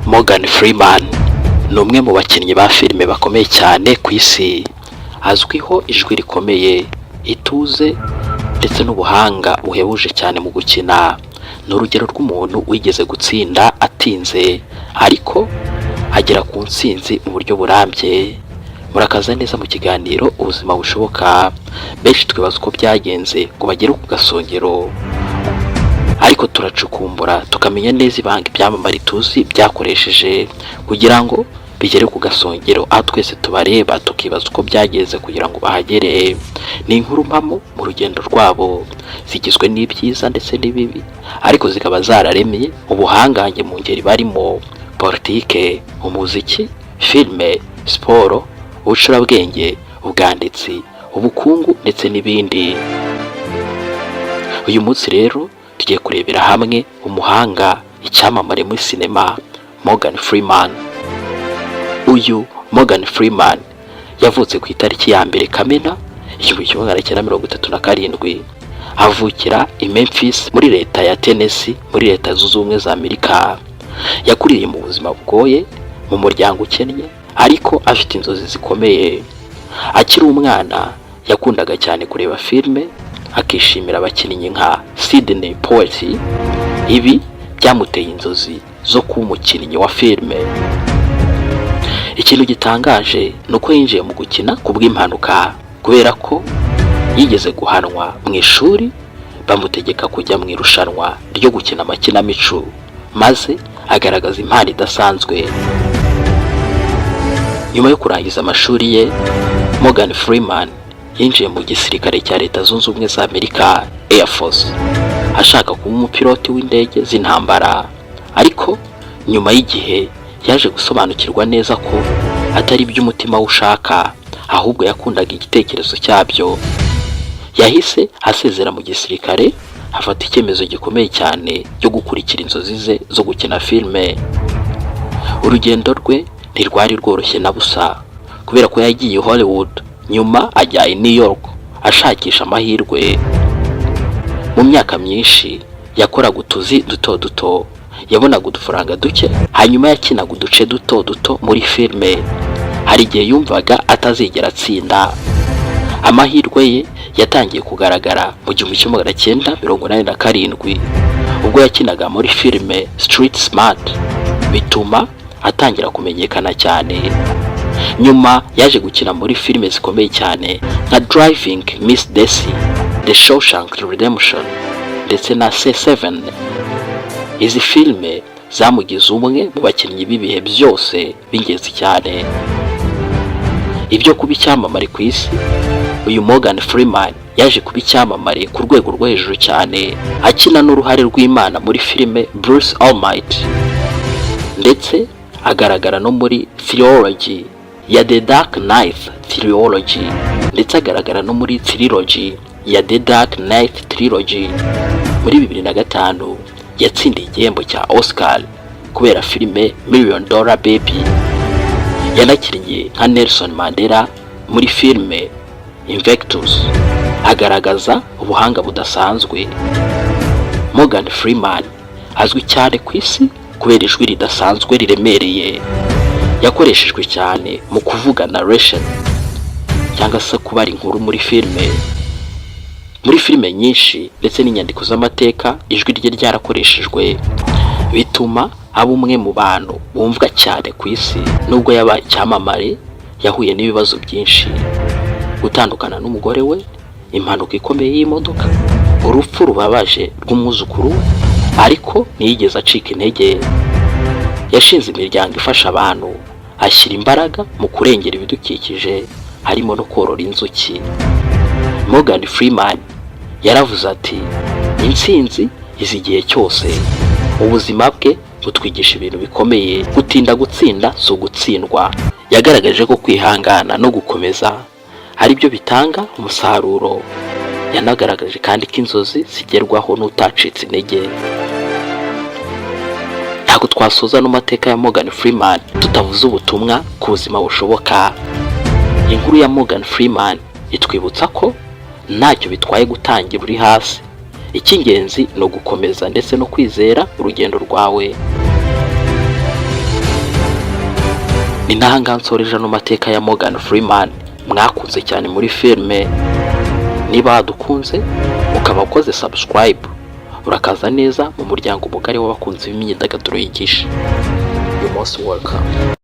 Morgan Freeman ni umwe mu bakinnyi ba filime bakomeye cyane ku isi. Azwiho ijwi rikomeye, ituze ndetse n'ubuhanga buhebuje cyane mu gukina. Ni urugero rw'umuntu wigeze gutsinda atinze, ariko agera ku nsinzi mu buryo burambye. Murakaza neza mu kiganiro ubuzima bushoboka. Benshi twibaza uko byagenze ngo bagere ku gasongero, ariko turacukumbura tukamenya neza ibanga ibyamamare tuzi byakoresheje kugira ngo bigere ku gasongero. Aho twese tubareba tukibaza uko byageze kugira ngo bahagere. Ni inkuru mpamo mu rugendo rwabo, zigizwe n'ibyiza ndetse n'ibibi, ariko zikaba zararemeye ubuhangange mu ngeri barimo: politike, umuziki, filime, siporo, ubucurabwenge, ubwanditsi, ubukungu ndetse n'ibindi. Uyu munsi rero tugiye kurebera hamwe umuhanga, icyamamare muri sinema, Morgan Freeman. Uyu Morgan Freeman yavutse ku itariki ya 1 Kamena 1937, avukira i Memphis muri leta ya Tennessee muri leta zunze ubumwe za Amerika. Yakuriye mu buzima bugoye mu muryango ukennye, ariko afite inzozi zikomeye. Akiri umwana yakundaga cyane kureba filime, akishimira abakinnyi nka Sidney Poitier. Ibi byamuteye inzozi zo kuba umukinnyi wa filime. Ikintu gitangaje nuko yinjiye mu gukina kubw'impanuka, kubera ko yigeze guhanwa mu ishuri bamutegeka kujya mu irushanwa ryo gukina amakinamico, maze agaragaza impano idasanzwe. Nyuma yo kurangiza amashuri ye, Morgan Freeman yinjiye mu gisirikare cya leta zunze ubumwe za Amerika, Air Force, ashaka kuba umupiloti w'indege z'intambara. Ariko nyuma y'igihe yaje gusobanukirwa neza ko atari by'umutima ushaka, ahubwo yakundaga igitekerezo cyabyo. Yahise asezera mu gisirikare, afata icyemezo gikomeye cyane cyo gukurikira inzozi ze zo gukina filime. Urugendo rwe ntirwari rworoshye na busa, kubera ko yagiye Hollywood, nyuma ajya i New York ashakisha amahirwe. Mu myaka myinshi yakoraga utuzi duto duto, yabonaga udufaranga duke, hanyuma yakinaga uduce duto duto muri filime. Hari igihe yumvaga atazigera atsinda. Amahirwe ye yatangiye kugaragara mu 1987, ubwo yakinaga muri filime Street Smart, bituma atangira kumenyekana cyane. Nyuma yaje gukina muri filime zikomeye cyane nka Driving Miss Daisy, The Shawshank Redemption ndetse na C7. Izi filime zamugize umwe mu bakinnyi b'ibihe byose b'ingenzi cyane. Ibyo kuba icyamamare ku isi, uyu Morgan Freeman yaje kuba icyamamare ku rwego rwo hejuru cyane, akina n'uruhare rw'Imana muri filime Bruce Almighty, ndetse agaragara no muri Theology ya The Dark Knight Theology, ndetse agaragara no muri Trilogy ya The Dark Knight Trilogy. Muri 2005 yatsindiye igihembo cya Oscar kubera filime $1 Million Baby. Yanakinnye nka Nelson Mandela muri filime Invictus, agaragaza ubuhanga budasanzwe. Morgan Freeman azwi cyane ku isi kubera ijwi ridasanzwe riremereye. Yakoreshejwe cyane mu kuvuga narration cyangwa se kubara inkuru muri filime. Muri filime nyinshi ndetse n'inyandiko z'amateka, ijwi rye ryarakoreshejwe, bituma aba umwe mu bantu bumvwa cyane ku isi. Nubwo yabaye icyamamare, yahuye n'ibibazo byinshi: gutandukana n'umugore we, impanuka ikomeye y'imodoka, urupfu rubabaje rw'umwuzukuru, ariko ntiyigeze acika intege. Yashinze imiryango ifasha abantu, ashyira imbaraga mu kurengera ibidukikije, harimo no korora inzuki. Morgan Freeman yaravuze ati, intsinzi izi igihe cyose. Ubuzima bwe butwigisha ibintu bikomeye: gutinda gutsinda si ugutsindwa. Yagaragaje ko kwihangana no gukomeza ari byo bitanga umusaruro. Yanagaragaje kandi ko inzozi zigerwaho n'utacitse intege. Ntabwo twasoza n'amateka ya Morgan Freeman tutavuze ubutumwa ku buzima bushoboka. Inkuru ya Morgan Freeman itwibutsa ko ntacyo bitwaye gutangira uri hasi. Icy'ingenzi no gukomeza ndetse no kwizera urugendo rwawe. ni nahanga nsoreje no mateka ya Morgan Freeman mwakunze cyane muri filme. Niba wadukunze ukaba ukoze subscribe, urakaza neza mu muryango mugari w'abakunzi b'imyidagaduro yigisha. You most welcome.